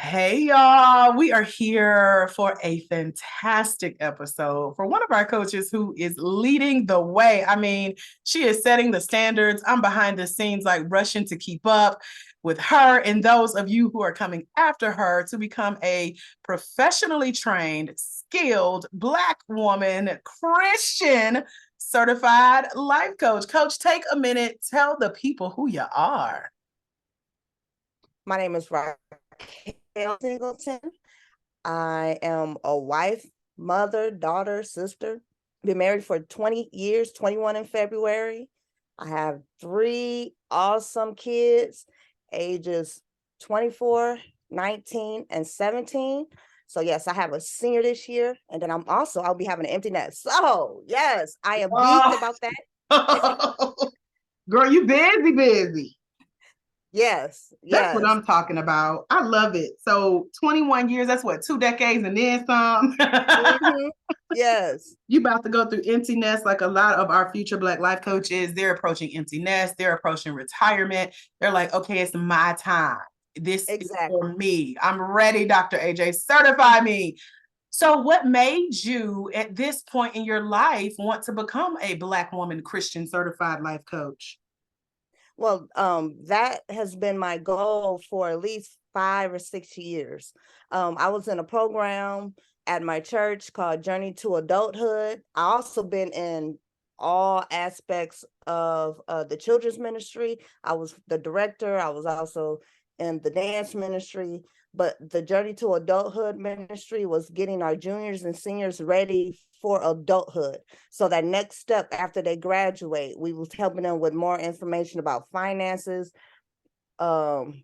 Hey, y'all. We are here for a fantastic episode for one of our coaches who is leading the way. I mean, she is setting the standards. I'm behind the scenes, like rushing to keep up with her and those of you who are coming after her to become a professionally trained, skilled Black woman, Christian certified life coach. Coach, take a minute, tell the people who you are. My name is Raquel Singleton. I am a wife, mother, daughter, sister. Been married for 20 years, 21 in February. I have three awesome kids, ages 24, 19, and 17. So yes, I have a senior this year, and then I'll be having an empty nest. So yes, I am geeked Oh, about that. girl, you busy. Yes, That's what yes. I'm talking about. I love it. So 21 years, that's what, 2 decades and then some. Mm-hmm. Yes. You about to go through empty nest like a lot of our future Black life coaches. They're approaching empty nest. They're approaching retirement. They're like, okay, it's my time. This is Exactly. for me. I'm ready, Dr. AJ. Certify me. So, what made you at this point in your life want to become a Black woman Christian certified life coach? Well, that has been my goal for at least 5 or 6 years. I was in a program at my church called Journey to Adulthood. I also been in all aspects of the children's ministry. I was the director. I was also in the dance ministry. But the Journey to Adulthood ministry was getting our juniors and seniors ready for adulthood. So that next step after they graduate, we was helping them with more information about finances, um,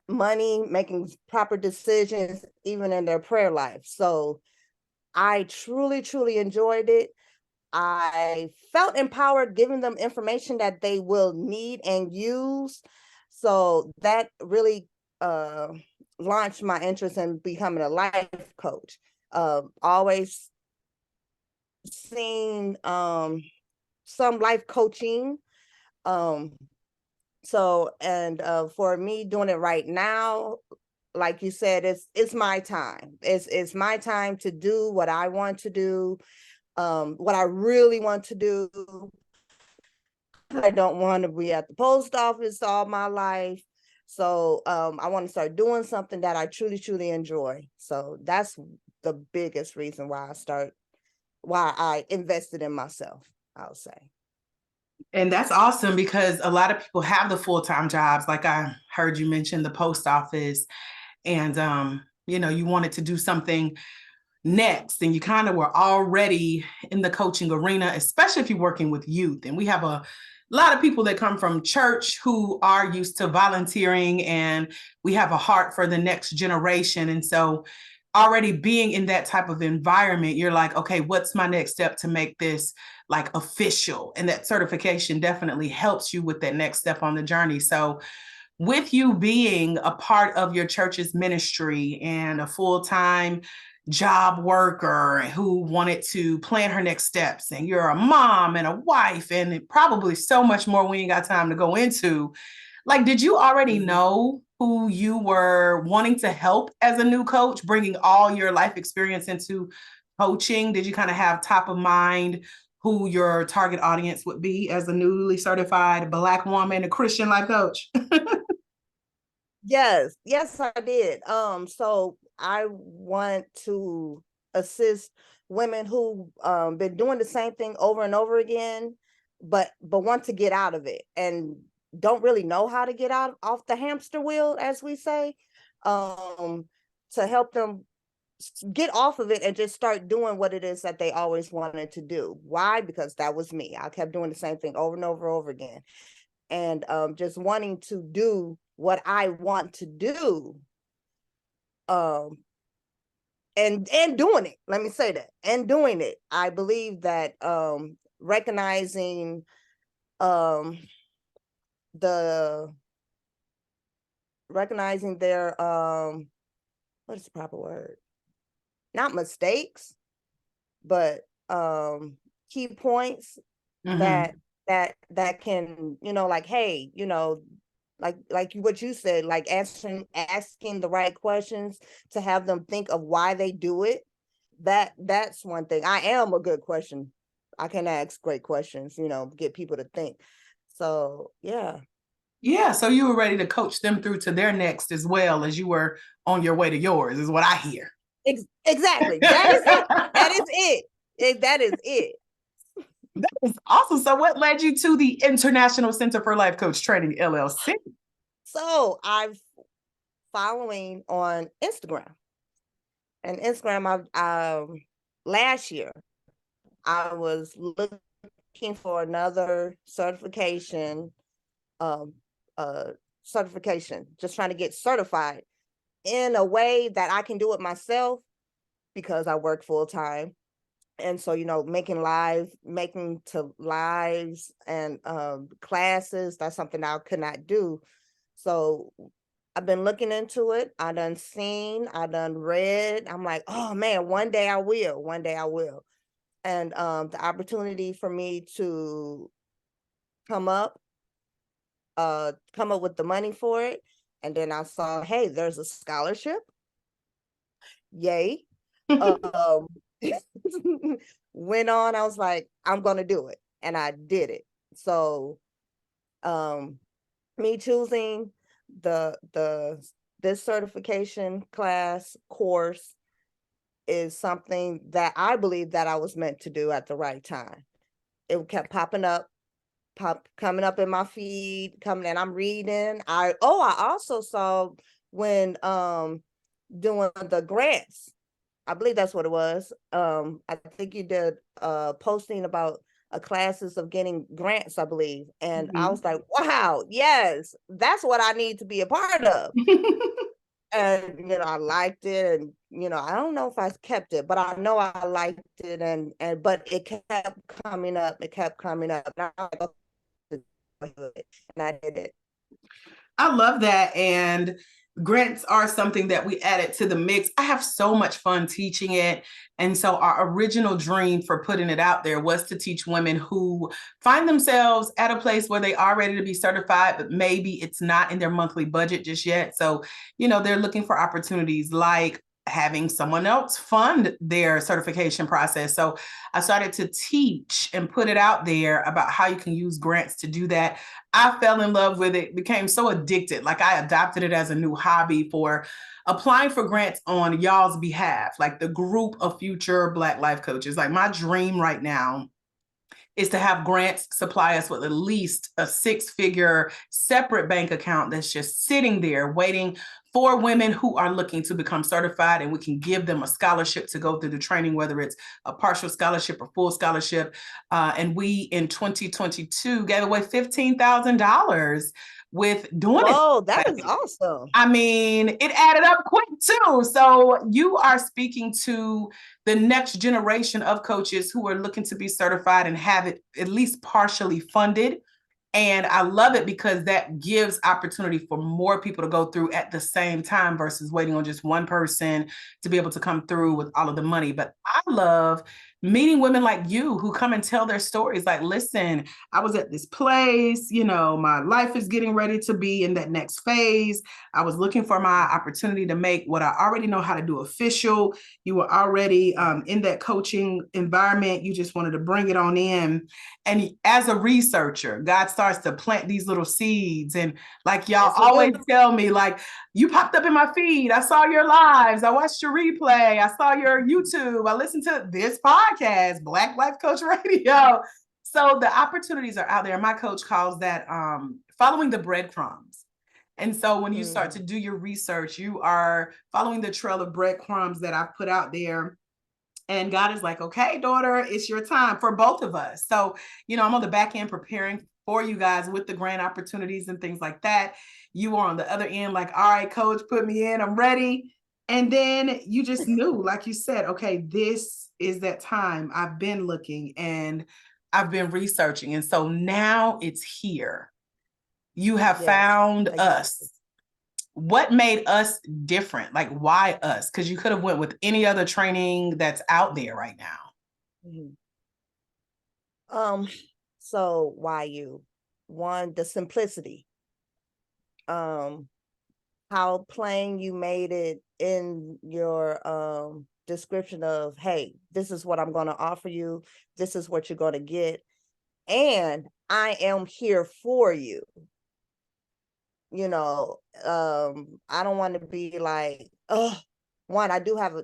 money, making proper decisions, even in their prayer life. So I truly, truly enjoyed it. I felt empowered giving them information that they will need and use. So that really uh, launched my interest in becoming a life coach. Always seen some life coaching. Um, for me doing it right now, like you said, it's my time. It's my time to do what I want to do, what I really want to do. I don't want to be at the post office all my life. So I want to start doing something that I truly, truly enjoy. So that's the biggest reason why I invested in myself, I'll say. And that's awesome because a lot of people have the full-time jobs. Like I heard you mention the post office, and you wanted to do something next, and you kind of were already in the coaching arena, especially if you're working with youth. And we have a lot of people that come from church who are used to volunteering, and we have a heart for the next generation. And so already being in that type of environment, you're like, okay, what's my next step to make this like official? And that certification definitely helps you with that next step on the journey. So with you being a part of your church's ministry and a full-time job worker who wanted to plan her next steps, and you're a mom and a wife and probably so much more we ain't got time to go into, like, did you already know who you were wanting to help as a new coach, bringing all your life experience into coaching? Did you kind of have top of mind who your target audience would be as a newly certified Black woman, a Christian life coach? Yes, I did. So I want to assist women who been doing the same thing over and over again, but want to get out of it and don't really know how to get out off the hamster wheel, as we say. Um, to help them get off of it and just start doing what it is that they always wanted to do. Why? Because that was me. I kept doing the same thing over and over and over again, and just wanting to do what I want to do, um, and doing it. Let me say that, and doing it. I believe that recognizing um, the recognizing their what is the proper word? Not mistakes, but key points Mm-hmm. that that can, like, hey, like what you said, like asking the right questions to have them think of why they do it. That's one thing. I am a good question. I can ask great questions, get people to think. So yeah. Yeah, so you were ready to coach them through to their next as well as you were on your way to yours, is what I hear. Exactly. That is it. That is it. That is it. That is awesome. So, what led you to the International Center for Life Coach Training LLC? So I'm following on Instagram. And Instagram, last year I was looking for another um, certification, just trying to get certified in a way that I can do it myself because I work full time. And so, making to lives and classes, that's something I could not do. So I've been looking into it. I done read. I'm like, oh man, one day I will. One day I will. And the opportunity for me to come up, come up with the money for it. And then I saw, hey, there's a scholarship. Yay. Um, went on. I was like, I'm gonna do it, and I did it. So, me choosing the this certification class course is something that I believe that I was meant to do at the right time. It kept coming up in my feed, coming, and I'm reading. I also saw when doing the grants. I believe that's what it was. I think you did posting about classes of getting grants, I believe. And I was like, wow, yes, that's what I need to be a part of. And I liked it, and I don't know if I kept it, but I know I liked it, and but it kept coming up, and I did it. I love that. And grants are something that we added to the mix. I have so much fun teaching it. And so our original dream for putting it out there was to teach women who find themselves at a place where they are ready to be certified, but maybe it's not in their monthly budget just yet. So, they're looking for opportunities like having someone else fund their certification process. So I started to teach and put it out there about how you can use grants to do that. I fell in love with it, became so addicted. Like I adopted it as a new hobby for applying for grants on y'all's behalf, like the group of future Black life coaches. Like my dream right now is to have grants supply us with at least a 6-figure separate bank account that's just sitting there waiting for women who are looking to become certified, and we can give them a scholarship to go through the training, whether it's a partial scholarship or full scholarship. And we in 2022 gave away $15,000 with doing it. Oh, that is awesome. I mean, it added up quick too. So you are speaking to the next generation of coaches who are looking to be certified and have it at least partially funded. And I love it because that gives opportunity for more people to go through at the same time versus waiting on just one person to be able to come through with all of the money. But I love meeting women like you who come and tell their stories. Like, listen, I was at this place, my life is getting ready to be in that next phase. I was looking for my opportunity to make what I already know how to do official. You were already in that coaching environment. You just wanted to bring it on in. And as a researcher, God starts to plant these little seeds. And like y'all always tell me, like, you popped up in my feed. I saw your lives. I watched your replay. I saw your YouTube. I listened to this podcast, Black Life Coach Radio. So the opportunities are out there. My coach calls that following the breadcrumbs. And so when you start to do your research, you are following the trail of breadcrumbs that I've put out there. And God is like, okay, daughter, it's your time for both of us. So, I'm on the back end preparing for you guys with the grant opportunities and things like that. You are on the other end, like, all right, coach, put me in, I'm ready. And then you just knew, like you said, okay, this is that time. I've been looking and I've been researching. And so now it's here. You have found us. What made us different? Like, why us? Because you could have went with any other training that's out there right now. So why you? One, the simplicity. how plain you made it in your description of, hey, this is what I'm going to offer you, this is what you're going to get, and I am here for you. You know, I don't want to be like, oh, one,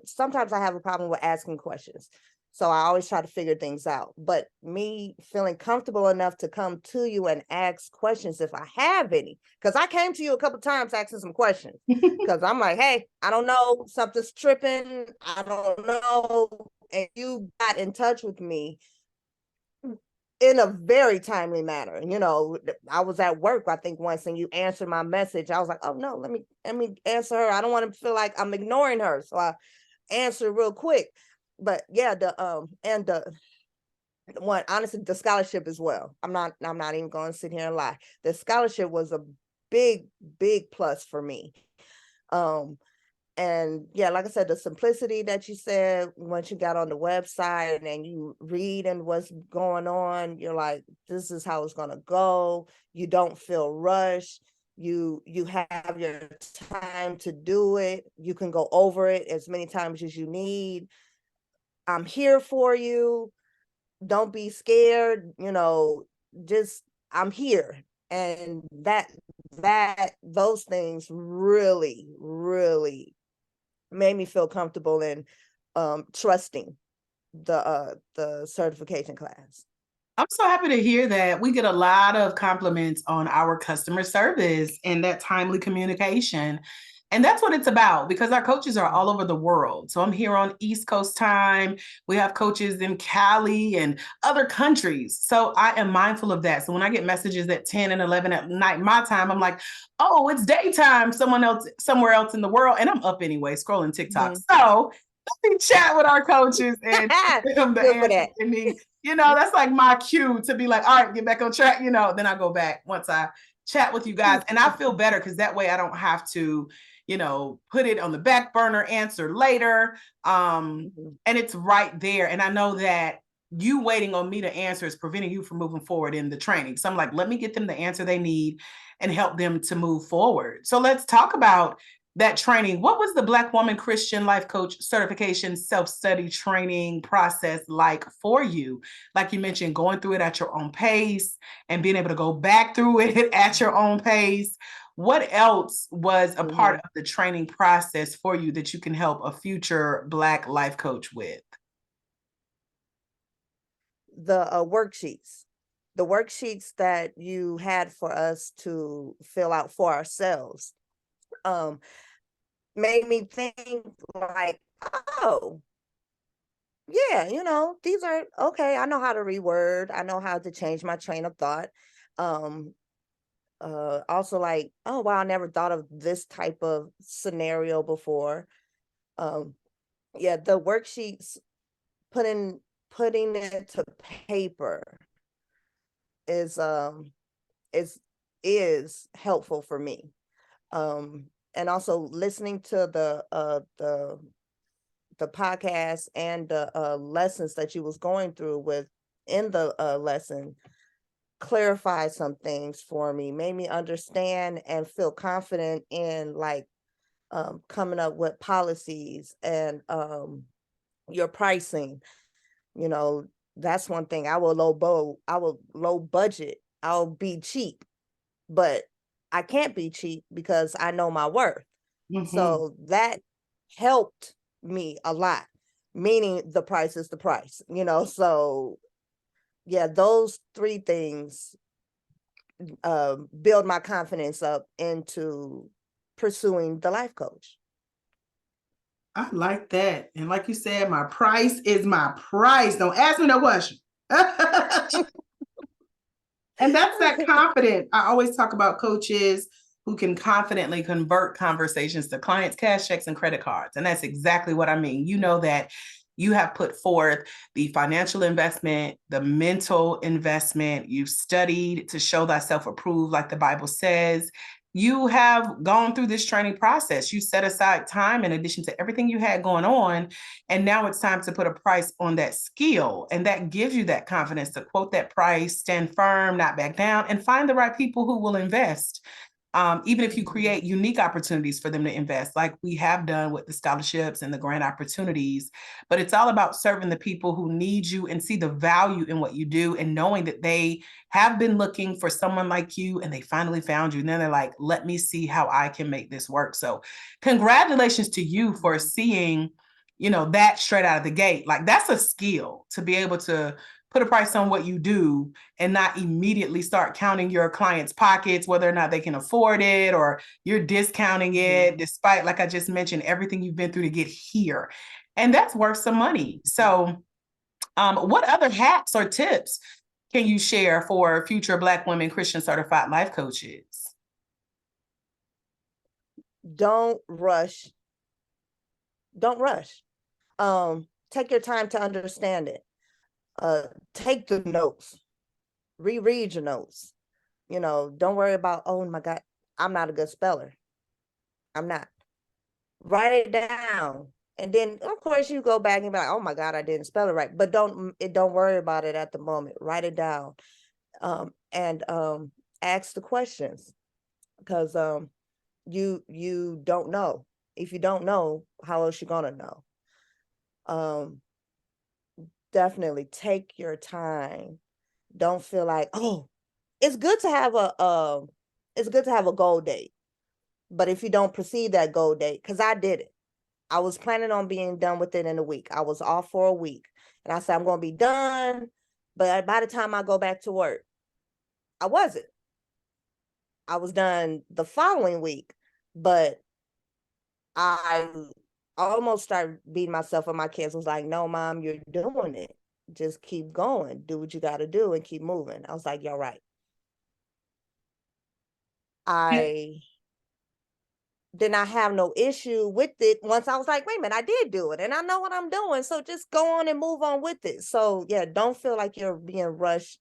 sometimes I have a problem with asking questions. So I always try to figure things out. But me feeling comfortable enough to come to you and ask questions if I have any, because I came to you a couple times asking some questions, because I'm like, hey, I don't know, something's tripping, I don't know. And you got in touch with me in a very timely manner. You know, I was at work, I think, once, and you answered my message. I was like, oh no, let me answer her. I don't want to feel like I'm ignoring her. So I answered real quick. But yeah, the one, honestly, the scholarship as well. I'm not even going to sit here and lie. The scholarship was a big plus for me. And yeah, like I said, the simplicity that you said, once you got on the website and you read and what's going on, you're like, this is how it's going to go. You don't feel rushed. You have your time to do it. You can go over it as many times as you need. I'm here for you. Don't be scared. You know, just, I'm here. And those things really made me feel comfortable in trusting the certification class. I'm so happy to hear that. We get a lot of compliments on our customer service and that timely communication. And that's what it's about, because our coaches are all over the world. So I'm here on East Coast time. We have coaches in Cali and other countries. So I am mindful of that. So when I get messages at 10 and 11 at night, my time, I'm like, oh, it's daytime, somewhere else in the world. And I'm up anyway, scrolling TikTok. Mm-hmm. So let me chat with our coaches and give them the answers they need. That's like my cue to be like, all right, get back on track. Then I go back once I chat with you guys. And I feel better because that way I don't have to, put it on the back burner, answer later. And it's right there. And I know that you waiting on me to answer is preventing you from moving forward in the training. So I'm like, let me get them the answer they need and help them to move forward. So let's talk about that training. What was the Black Woman Christian Life Coach Certification Self-Study Training process like for you? Like you mentioned, going through it at your own pace and being able to go back through it at your own pace. What else was a part of the training process for you that you can help a future Black life coach with? The worksheets that you had for us to fill out for ourselves made me think like, oh, yeah, these are okay. I know how to reword. I know how to change my train of thought. Also like, oh wow, I never thought of this type of scenario before. Yeah, the worksheets, putting it to paper is is helpful for me. And also listening to the podcast and the lessons that you was going through with in the lesson clarified some things for me, made me understand and feel confident in like coming up with policies and your pricing. That's one thing. I will low budget. I'll be cheap, but I can't be cheap because I know my worth. So that helped me a lot, meaning the price is the price, so yeah, those three things build my confidence up into pursuing the life coach. I like that. And like you said, my price is my price. Don't ask me no question. And that's that confident. I always talk about coaches who can confidently convert conversations to clients, cash checks, and credit cards. And that's exactly what I mean. You know that you have put forth the financial investment, the mental investment. You've studied to show thyself approved, like the Bible says. You have gone through this training process. You set aside time in addition to everything you had going on. And now it's time to put a price on that skill. And that gives you that confidence to quote that price, stand firm, not back down, and find the right people who will invest. Even if you create unique opportunities for them to invest, like we have done with the scholarships and the grant opportunities. But it's all about serving the people who need you and see the value in what you do, and knowing that they have been looking for someone like you and they finally found you. And then they're like, let me see how I can make this work. So congratulations to you for seeing, that straight out of the gate. Like, that's a skill to be able to put a price on what you do and not immediately start counting your clients' pockets, whether or not they can afford it, or you're discounting it, despite, like I just mentioned, everything you've been through to get here. And that's worth some money. So what other hacks or tips can you share for future Black women Christian certified life coaches? Don't rush. Don't rush. Take your time to understand it. Take the notes, reread your notes. Don't worry about, oh my God, I'm not a good speller. I'm not. Write it down. And then of course you go back and be like, oh my God, I didn't spell it right. But don't worry about it at the moment. Write it down. And ask the questions, because you don't know. If you don't know, how else you gonna know? Definitely take your time. Don't feel like, oh, it's good to have a goal date. But if you don't proceed that goal date, because I did it. I was planning on being done with it in a week. I was off for a week. And I said, I'm going to be done. But by the time I go back to work, I wasn't. I was done the following week. But I almost started beating myself up. My kids was like, no, Mom, you're doing it. Just keep going. Do what you got to do and keep moving. I was like, you're right. I did not have no issue with it once I was like, wait a minute, I did do it and I know what I'm doing. So just go on and move on with it. So yeah, don't feel like you're being rushed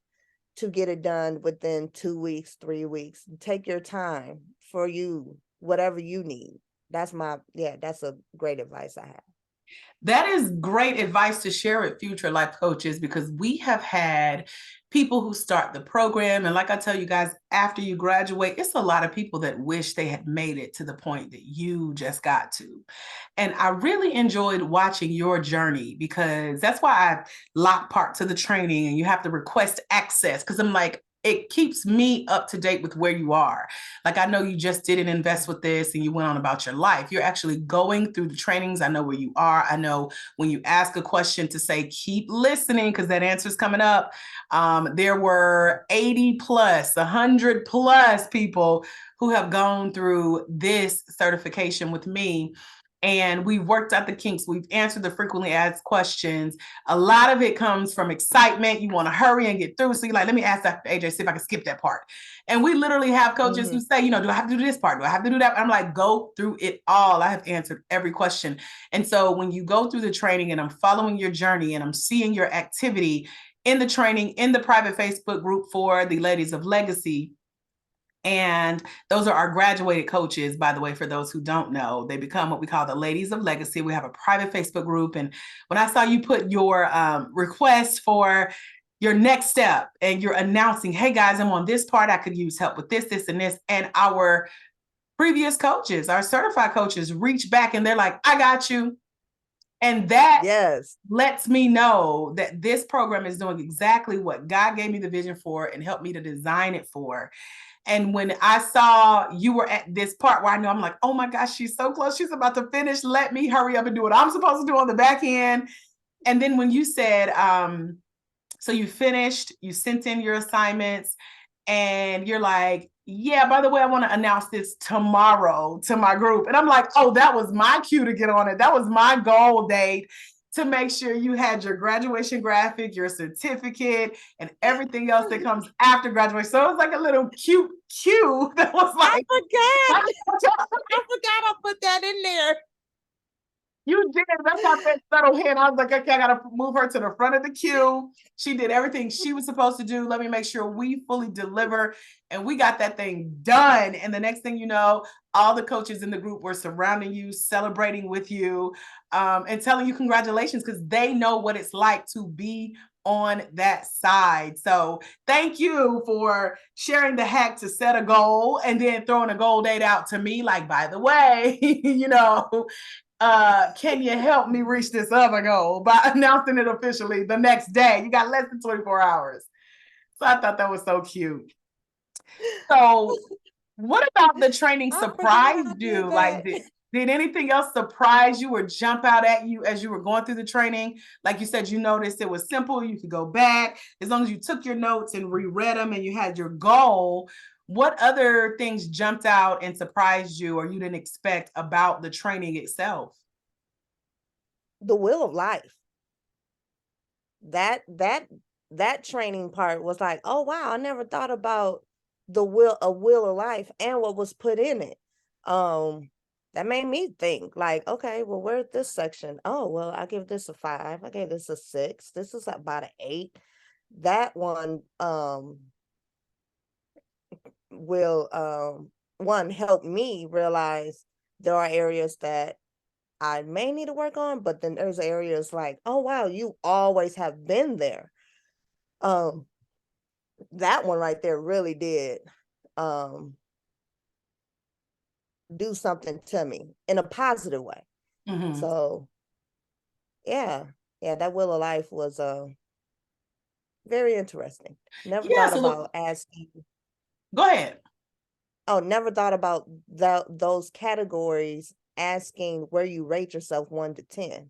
to get it done within 2 weeks, 3 weeks. Take your time for you, whatever you need. That's a great advice I have. That is great advice to share with future life coaches, because we have had people who start the program. And like I tell you guys, after you graduate, it's a lot of people that wish they had made it to the point that you just got to. And I really enjoyed watching your journey, because that's why I lock part to the training and you have to request access, because I'm like, it keeps me up to date with where you are. Like, I know you just didn't invest with this and you went on about your life. You're actually going through the trainings. I know where you are. I know when you ask a question to say, keep listening, because that answer is coming up. There were 80 plus, 100 plus people who have gone through this certification with me. And we've worked out the kinks. We've answered the frequently asked questions. A lot of it comes from excitement. You want to hurry and get through. So you're like, let me ask Dr. AJ, see if I can skip that part. And we literally have coaches who say, do I have to do this part? Do I have to do that? I'm like, go through it all. I have answered every question. And so when you go through the training and I'm following your journey and I'm seeing your activity in the training, in the private Facebook group for the Ladies of Legacy, and those are our graduated coaches, by the way, for those who don't know, they become what we call the Ladies of Legacy. We have a private Facebook group. And when I saw you put your request for your next step and you're announcing, hey guys, I'm on this part, I could use help with this, this, and this. And our previous coaches, our certified coaches, reach back and they're like, I got you. And that lets me know that this program is doing exactly what God gave me the vision for and helped me to design it for. And when I saw you were at this part where I know, I'm like, oh my gosh, she's so close. She's about to finish. Let me hurry up and do what I'm supposed to do on the back end. And then when you said, so you finished, you sent in your assignments, and you're like, yeah, by the way, I want to announce this tomorrow to my group. And I'm like, oh, that was my cue to get on it. That was my goal date, to make sure you had your graduation graphic, your certificate, and everything else that comes after graduation. So it was like a little cute cue that was like, I forgot I put that in there. You did. That's how that settled in. I was like, okay, I got to move her to the front of the queue. She did everything she was supposed to do. Let me make sure we fully deliver. And we got that thing done. And the next thing you know, all the coaches in the group were surrounding you, celebrating with you, and telling you congratulations, because they know what it's like to be on that side. So thank you for sharing the hack to set a goal and then throwing a goal date out to me. Like, by the way, can you help me reach this other goal by announcing it officially the next day? You got less than 24 hours. So I thought that was so cute. So what about the training I forgot I surprised did you? Like, that. did anything else surprise you or jump out at you as you were going through the training? Like you said, you noticed it was simple. You could go back as long as you took your notes and reread them and you had your goal. What other things jumped out and surprised you or you didn't expect about the training itself? The wheel of life. That training part was like, oh wow, I never thought about a wheel of life and what was put in it. That made me think like, okay, well, where's this section? Oh, well, I give this a 5. I gave this a 6. This is about an 8. That one will one help me realize there are areas that I may need to work on, but then there's areas like, oh wow, you always have been there. Um, that one right there really did um do something to me in a positive way. Mm-hmm. So yeah, that wheel of life was very interesting. Never Yeah, thought so about asking. go ahead. Oh, never thought about those categories asking where you rate yourself 1 to 10.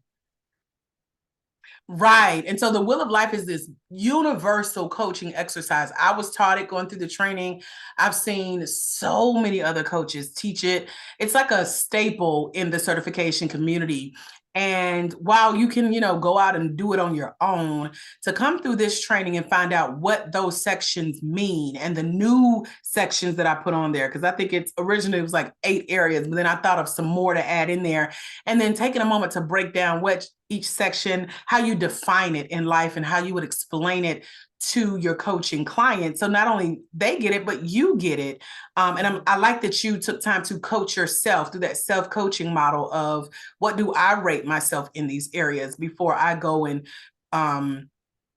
Right. And so the Wheel of Life is this universal coaching exercise. I was taught it going through the training. I've seen so many other coaches teach it. It's like a staple in the certification community. And while you can, go out and do it on your own, to come through this training and find out what those sections mean and the new sections that I put on there, because I think it's originally it was like 8 areas, but then I thought of some more to add in there. And then taking a moment to break down what each section, how you define it in life and how you would explain it to your coaching client. So not only they get it, but you get it. I like that you took time to coach yourself through that self-coaching model of what do I rate myself in these areas before I go and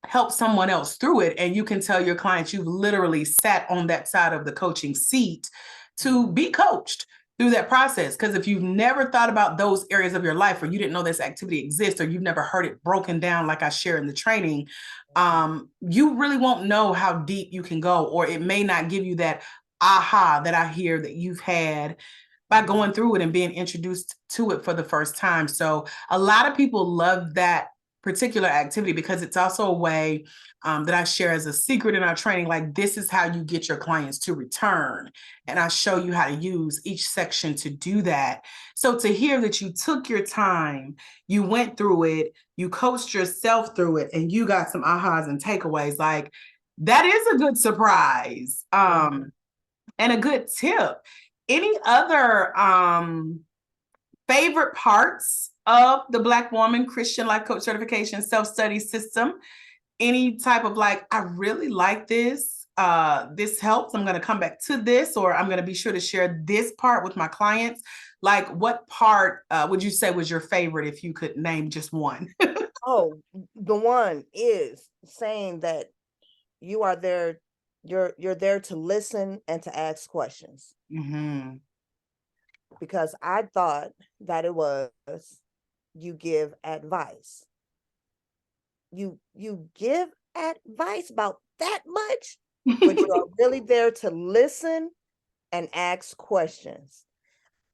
help someone else through it. And you can tell your clients you've literally sat on that side of the coaching seat to be coached through that process. Because if you've never thought about those areas of your life, or you didn't know this activity exists, or you've never heard it broken down like I share in the training, you really won't know how deep you can go, or it may not give you that aha that I hear that you've had by going through it and being introduced to it for the first time. So a lot of people love that particular activity because it's also a way that I share as a secret in our training. Like, this is how you get your clients to return. And I show you how to use each section to do that. So to hear that you took your time, you went through it, you coached yourself through it, and you got some ahas and takeaways, like that is a good surprise. And a good tip. Any other favorite parts of the Black Woman Christian Life Coach Certification Self-Study System? Any type of like, I really like this. This helps. I'm going to come back to this, or I'm going to be sure to share this part with my clients. Like, what part would you say was your favorite if you could name just one? Oh, the one is saying that you are there, you're there to listen and to ask questions. Mm-hmm. Because I thought that it was you give advice. You give advice about that much, but you are really there to listen and ask questions.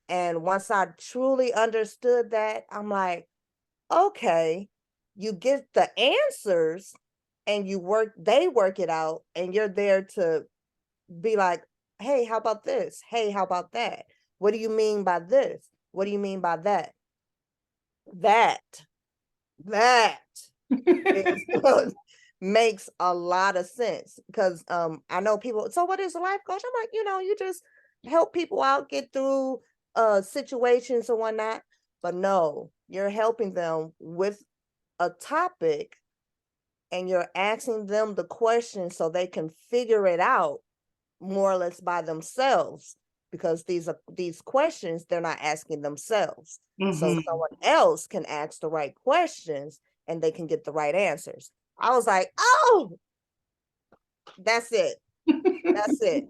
And once I truly understood that, I'm like, okay, you get the answers and they work it out, and you're there to be like, hey, how about this? Hey, how about that? What do you mean by this? What do you mean by that? That is makes a lot of sense, because I know people, so what is a life coach? I'm like, you just help people out, get through situations and whatnot. But no, you're helping them with a topic, and you're asking them the question so they can figure it out more or less by themselves, because these questions they're not asking themselves. So Mm-hmm. someone else can ask the right questions and they can get the right answers. I was like, oh, that's it. That's it.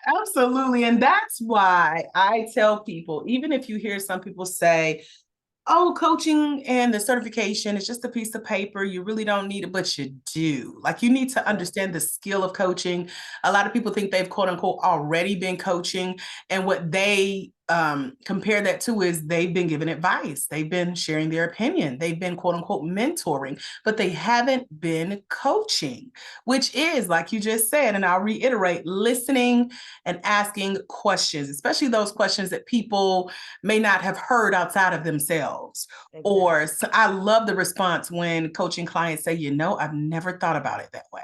Absolutely. And that's why I tell people, even if you hear some people say, oh, coaching and the certification is just a piece of paper. You really don't need it, but you do. Like, you need to understand the skill of coaching. A lot of people think they've quote unquote already been coaching. And what they compare that to is they've been given advice. They've been sharing their opinion. They've been quote unquote mentoring, but they haven't been coaching, which is, like you just said, and I'll reiterate, listening and asking questions, especially those questions that people may not have heard outside of themselves. Exactly. Or so I love the response when coaching clients say, I've never thought about it that way.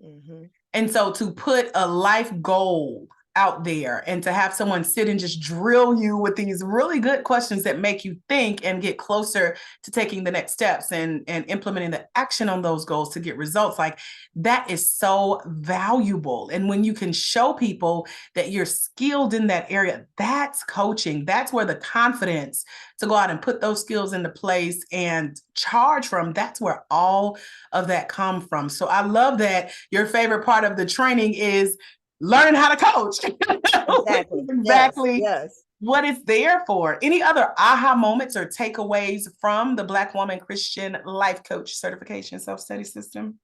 Mm-hmm. And so to put a life goal out there and to have someone sit and just drill you with these really good questions that make you think and get closer to taking the next steps and implementing the action on those goals to get results, like, that is so valuable. And when you can show people that you're skilled in that area, that's coaching. That's where the confidence to go out and put those skills into place and charge from, that's where all of that come from. So I love that your favorite part of the training is learning how to coach. Exactly. Exactly. Yes. What it's there for. Any other aha moments or takeaways from the Black Woman Christian Life Coach Certification Self-Study System?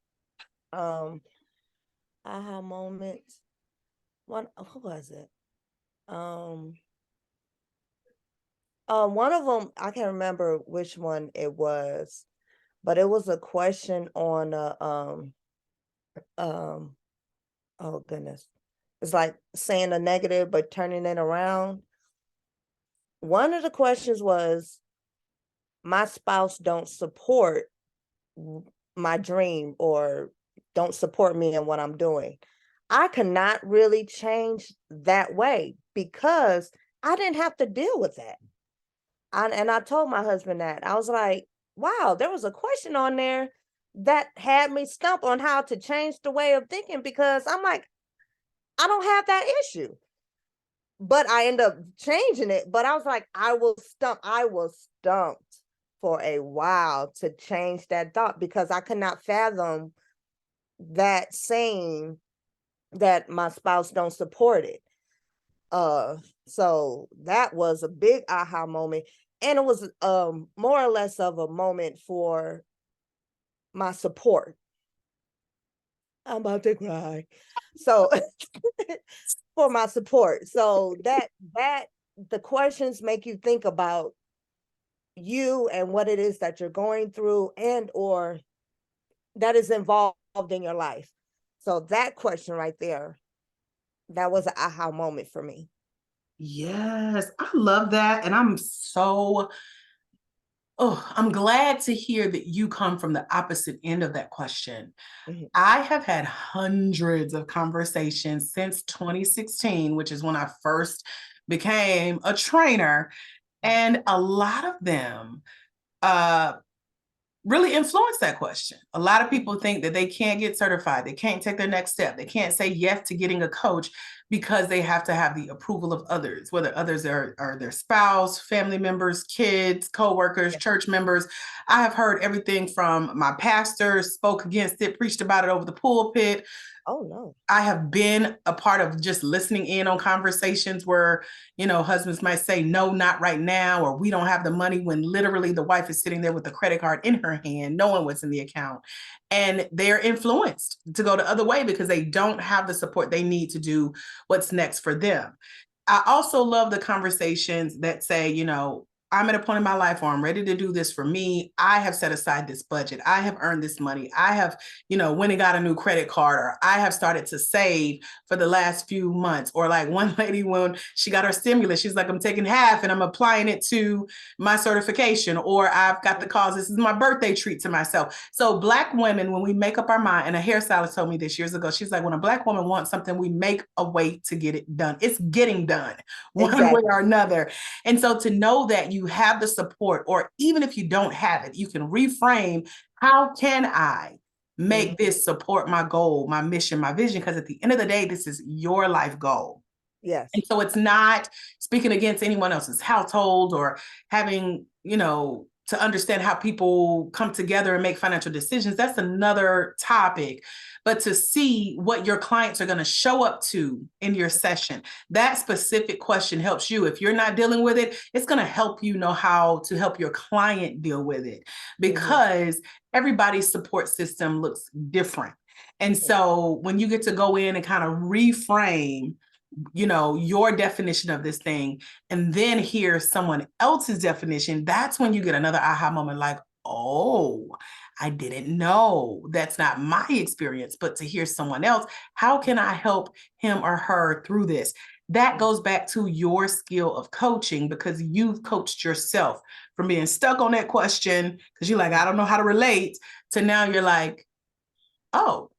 Aha moments. Who was it? One of them, I can't remember which one it was, but it was a question on oh goodness. It's like saying a negative but turning it around. One of the questions was, my spouse don't support my dream or don't support me in what I'm doing. I cannot really change that way because I didn't have to deal with that. And I told my husband that. I was like, wow, there was a question on there that had me stumped on how to change the way of thinking, because I'm like, I don't have that issue. But I end up changing it. But I was like, I was stumped for a while to change that thought, because I could not fathom that saying that my spouse don't support it. So that was a big aha moment. And it was more or less of a moment for my support. I'm about to cry. So for my support. So that the questions make you think about you and what it is that you're going through and or that is involved in your life. So that question right there, that was an aha moment for me. Yes, I love that. And I'm glad to hear that you come from the opposite end of that question. Mhm. I have had hundreds of conversations since 2016, which is when I first became a trainer. And a lot of them uh, really influence that question. A lot of people think that they can't get certified, they can't take their next step, they can't say yes to getting a coach because they have to have the approval of others, whether others are their spouse, family members, kids, co-workers, church members. I have heard everything from my pastor spoke against it, preached about it over the pulpit. Oh no. I have been a part of just listening in on conversations where, husbands might say, no, not right now, or we don't have the money, when literally the wife is sitting there with the credit card in her hand, knowing what's in the account. And they're influenced to go the other way because they don't have the support they need to do what's next for them. I also love the conversations that say, I'm at a point in my life where I'm ready to do this for me. I have set aside this budget. I have earned this money. I have, went and got a new credit card, or I have started to save for the last few months. Or like one lady, when she got her stimulus, she's like, I'm taking half and I'm applying it to my certification, or I've got the cause. This is my birthday treat to myself. So Black women, when we make up our mind, and a hairstylist told me this years ago, she's like, when a Black woman wants something, we make a way to get it done. It's getting done one way or another. And so to know that you have the support, or even if you don't have it, you can reframe, how can I make this support my goal, my mission, my vision? Because at the end of the day, this is your life goal. Yes. And so it's not speaking against anyone else's household or having, to to understand how people come together and make financial decisions, that's another topic. But to see what your clients are going to show up to in your session, that specific question helps you. If you're not dealing with it, it's going to help you know how to help your client deal with it, because everybody's support system looks different. And so when you get to go in and kind of reframe, you know, your definition of this thing, and then hear someone else's definition, that's when you get another aha moment, like, oh, I didn't know. That's not my experience, but to hear someone else, how can I help him or her through this? That goes back to your skill of coaching, because you've coached yourself from being stuck on that question because you're like, I don't know how to relate, to now you're like, oh,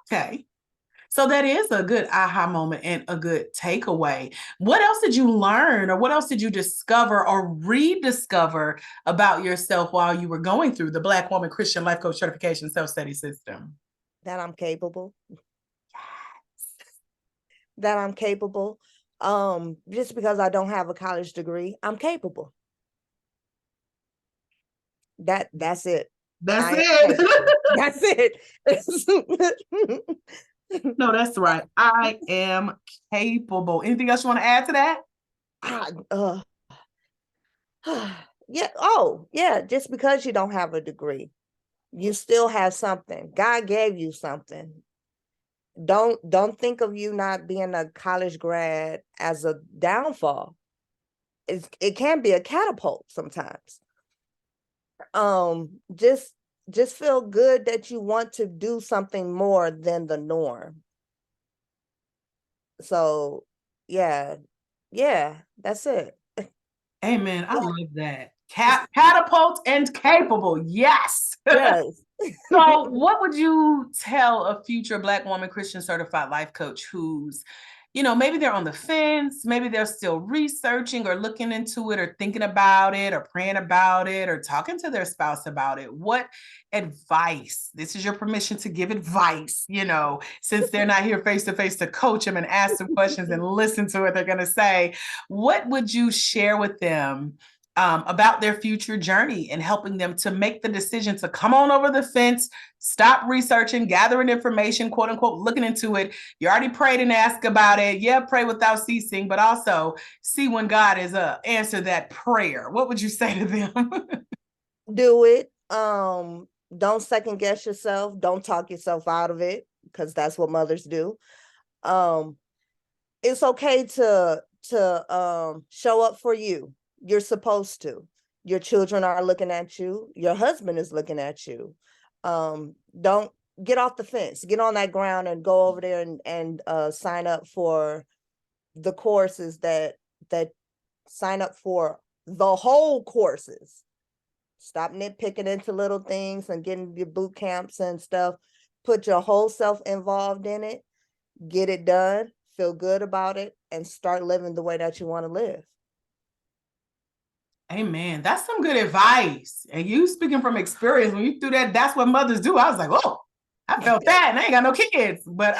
okay. So that is a good aha moment and a good takeaway. What else did you learn, or what else did you discover or rediscover about yourself while you were going through the Black Woman Christian Life Coach Certification Self-Study System? That I'm capable. That I'm capable. Just because I don't have a college degree, I'm capable. That's it. That's I am it. capable. That's it. No, that's right. I am capable. Anything else you want to add to that? Yeah. Oh, yeah. Just because you don't have a degree, you still have something. God gave you something. Don't think of you not being a college grad as a downfall. It can be a catapult sometimes. Just feel good that you want to do something more than the norm. So yeah, that's it. Amen. I love that. Catapult and capable. Yes. Yes. So, what would you tell a future Black woman Christian certified life coach who's, you know, maybe they're on the fence, maybe they're still researching or looking into it or thinking about it or praying about it or talking to their spouse about it? What advice? This is your permission to give advice, you know, since they're not here face to face to coach them and ask them questions and listen to what they're going to say. What would you share with them about their future journey and helping them to make the decision to come on over the fence, stop researching, gathering information, quote unquote, looking into it? You already prayed and asked about it. Yeah, pray without ceasing, but also see when God is answer that prayer. What would you say to them? Do it. Don't second guess yourself. Don't talk yourself out of it, because that's what mothers do. It's okay to show up for you. You're supposed to. Your children are looking at you. Your husband is looking at you. Don't get off the fence. Get on that ground and go over there and sign up for the courses that sign up for the whole courses. Stop nitpicking into little things and getting your boot camps and stuff. Put your whole self involved in it. Get it done. Feel good about it, and start living the way that you want to live. Amen. That's some good advice. And you speaking from experience, when you threw that, that's what mothers do. I was like, oh, I felt that, and I ain't got no kids. But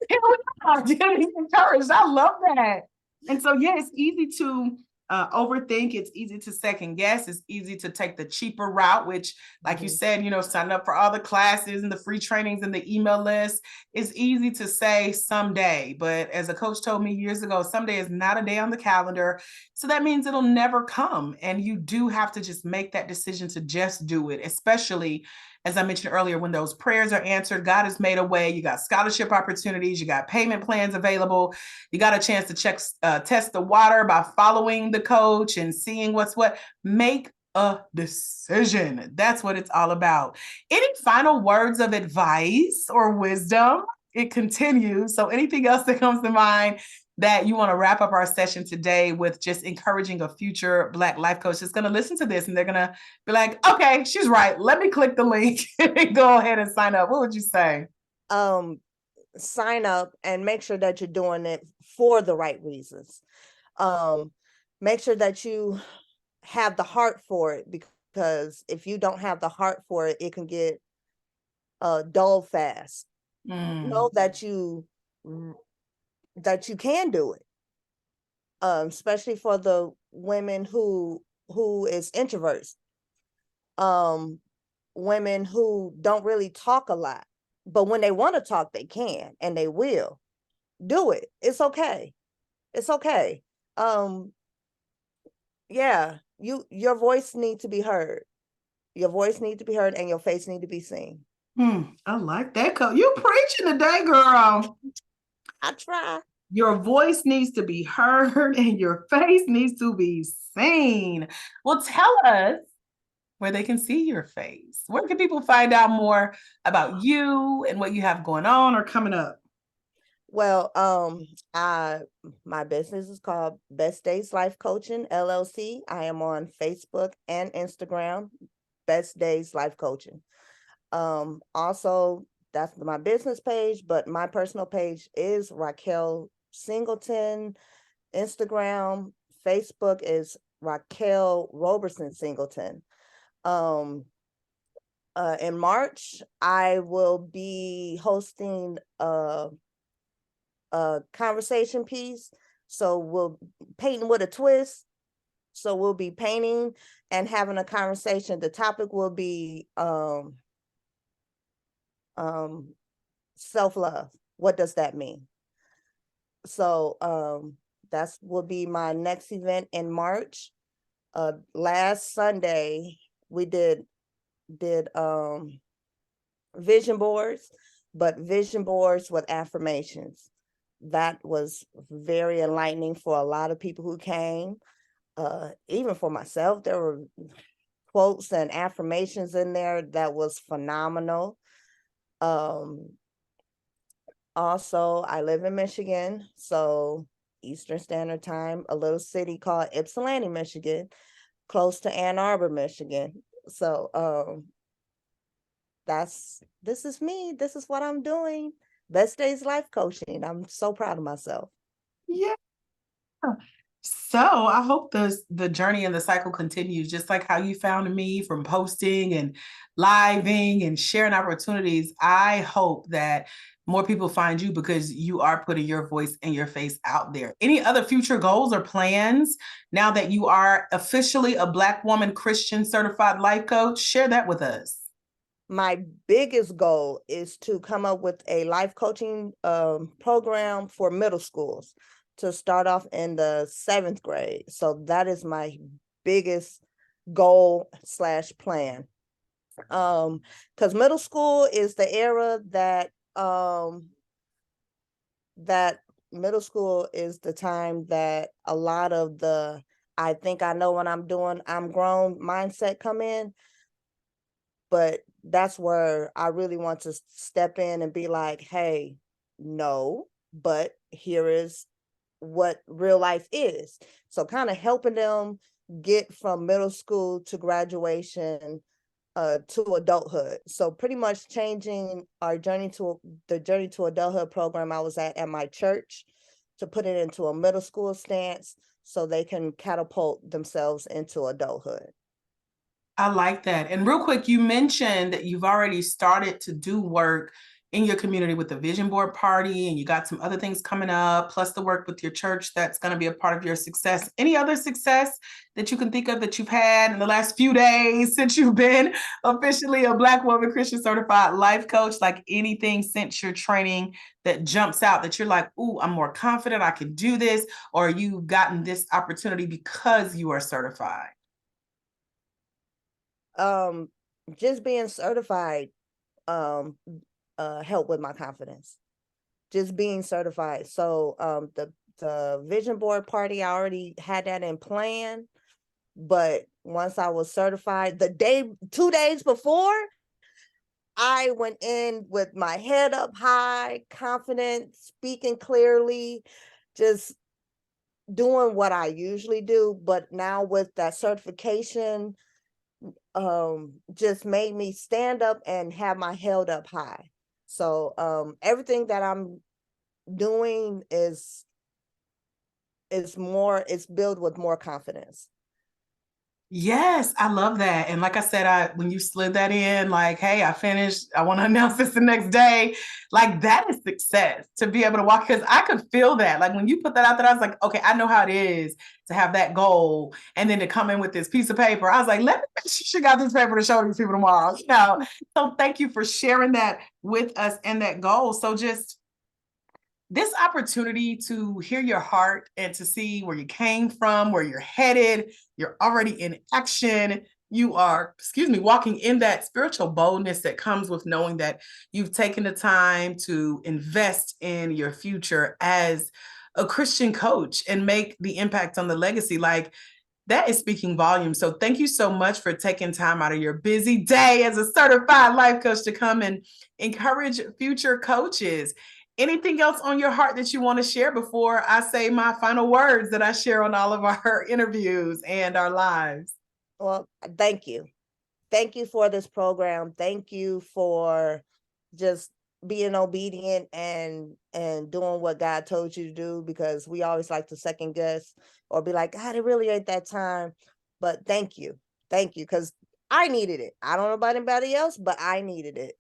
here we are, getting encouraged. I love that. And so, yeah, it's easy to overthink. It's easy to second guess. It's easy to take the cheaper route, which, like you said, you know, sign up for all the classes and the free trainings and the email list. It's easy to say someday. But as a coach told me years ago, someday is not a day on the calendar. So that means it'll never come. And you do have to just make that decision to just do it, especially as I mentioned earlier, when those prayers are answered, God has made a way. You got scholarship opportunities, you got payment plans available, you got a chance to test the water by following the coach and seeing what's what. Make a decision. That's what it's all about. Any final words of advice or wisdom? It continues. So anything else that comes to mind that you want to wrap up our session today with, just encouraging a future Black life coach that's going to listen to this and they're going to be like, okay, she's right. Let me click the link and go ahead and sign up. What would you say? Sign up and make sure that you're doing it for the right reasons. Make sure that you have the heart for it, because if you don't have the heart for it, it can get dull fast. Know that you can do it, especially for the women who is introverts. um, women who don't really talk a lot, but when they want to talk, they can and they will do it. It's okay. It's okay. Um, yeah, your voice needs to be heard. Your voice needs to be heard and your face need to be seen. I like that. You preaching today, girl. I try. Your voice needs to be heard and your face needs to be seen. Well, tell us where they can see your face. Where can people find out more about you and what you have going on or coming up? Well, my business is called Best Days Life Coaching LLC. I am on Facebook and Instagram, Best Days Life Coaching. Also, that's my business page, but my personal page is Raquel Singleton. Instagram, Facebook is Raquel Roberson Singleton. In March, I will be hosting a conversation piece. So we'll painting with a twist. So we'll be painting and having a conversation. The topic will be self-love. What does that mean? So that's will be my next event in March. Last Sunday we did vision boards, but vision boards with affirmations. That was very enlightening for a lot of people who came. Even for myself, there were quotes and affirmations in there that was phenomenal. Also, I live in Michigan, so Eastern Standard Time, a little city called Ypsilanti, Michigan, close to Ann Arbor, Michigan. So this is me. This is what I'm doing. Best Days Life Coaching. I'm so proud of myself. Yeah. So I hope the journey and the cycle continues, just like how you found me from posting and living and sharing opportunities. I hope that more people find you because you are putting your voice and your face out there. Any other future goals or plans now that you are officially a Black woman Christian certified life coach? Share that with us. My biggest goal is to come up with a life coaching program for middle schools to start off in the 7th grade. So that is my biggest goal slash plan. Because middle school is the era that middle school is the time that a lot of the I think I know what I'm doing, I'm grown mindset come in. But that's where I really want to step in and be like, hey, no, but here is what real life is. So kind of helping them get from middle school to graduation to adulthood. So pretty much changing our the journey to adulthood program I was at my church to put it into a middle school stance so they can catapult themselves into adulthood. I like that. And real quick, you mentioned that you've already started to do work in your community with the vision board party, and you got some other things coming up, plus the work with your church that's going to be a part of your success. Any other success that you can think of that you've had in the last few days since you've been officially a Black woman Christian certified life coach? Like anything since your training that jumps out that you're like, ooh, I'm more confident I can do this, or you've gotten this opportunity because you are certified? Just being certified help with my confidence. Just being certified. So the vision board party, I already had that in plan, but once I was certified, 2 days before, I went in with my head up high, confident, speaking clearly, just doing what I usually do. But now with that certification, just made me stand up and have my head up high. So everything that I'm doing is built with more confidence. Yes, I love that. And like I said, when you slid that in, like, hey, I finished, I want to announce this the next day. Like that is success to be able to walk because I could feel that. Like when you put that out there, I was like, okay, I know how it is to have that goal and then to come in with this piece of paper. I was like, let me make sure she got this paper to show these people tomorrow. So thank you for sharing that with us and that goal. So just this opportunity to hear your heart and to see where you came from, where you're headed, you're already in action. You are, excuse me, walking in that spiritual boldness that comes with knowing that you've taken the time to invest in your future as a Christian coach and make the impact on the legacy. Like that is speaking volumes. So thank you so much for taking time out of your busy day as a certified life coach to come and encourage future coaches. Anything else on your heart that you want to share before I say my final words that I share on all of our interviews and our lives? Well, thank you. Thank you for this program. Thank you for just being obedient and doing what God told you to do, because we always like to second guess or be like, God, it really ain't that time. But thank you. Thank you. Because I needed it. I don't know about anybody else, but I needed it.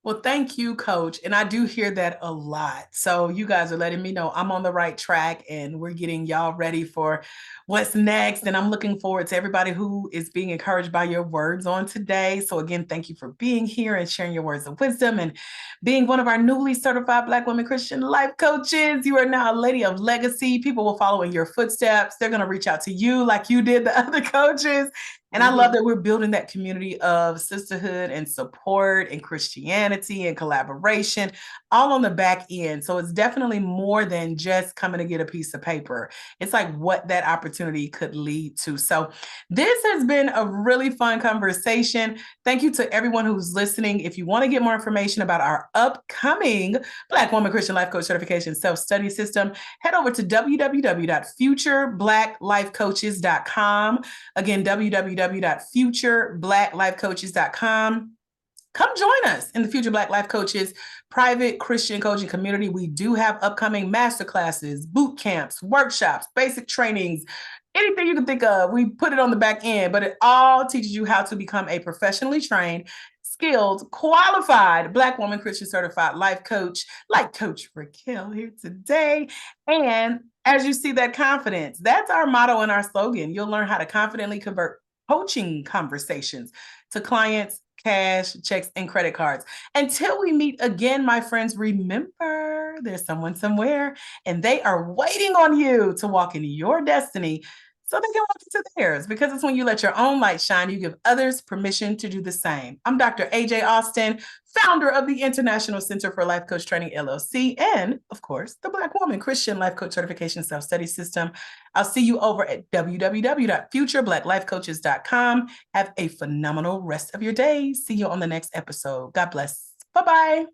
Well, thank you, Coach. And I do hear that a lot. So you guys are letting me know I'm on the right track and we're getting y'all ready for what's next. And I'm looking forward to everybody who is being encouraged by your words on today. So again, thank you for being here and sharing your words of wisdom and being one of our newly certified Black women Christian life coaches. You are now a lady of legacy. People will follow in your footsteps. They're going to reach out to you like you did the other coaches. And I love that we're building that community of sisterhood and support and Christianity and collaboration all on the back end. So it's definitely more than just coming to get a piece of paper. It's like what that opportunity could lead to. So this has been a really fun conversation. Thank you to everyone who's listening. If you want to get more information about our upcoming Black Woman Christian Life Coach Certification Self-Study System, head over to www.futureblackLifecoaches.com. Again, www.futurebblacklifecoaches.com. Come join us in the Future Black Life Coaches private Christian coaching community. We do have upcoming masterclasses, boot camps, workshops, basic trainings, anything you can think of. We put it on the back end, but it all teaches you how to become a professionally trained, skilled, qualified Black woman Christian certified life coach, like Coach Raquel here today. And as you see that confidence, that's our motto and our slogan. You'll learn how to confidently convert coaching conversations to clients, cash, checks, and credit cards. Until we meet again, my friends, remember there's someone somewhere and they are waiting on you to walk into your destiny so they can walk into theirs, because it's when you let your own light shine, you give others permission to do the same. I'm Dr. AJ Austin, founder of the International Center for Life Coach Training, LLC, and of course, the Black Woman Christian Life Coach Certification Self-Study System. I'll see you over at www.futurebblacklifecoaches.com. Have a phenomenal rest of your day. See you on the next episode. God bless. Bye-bye.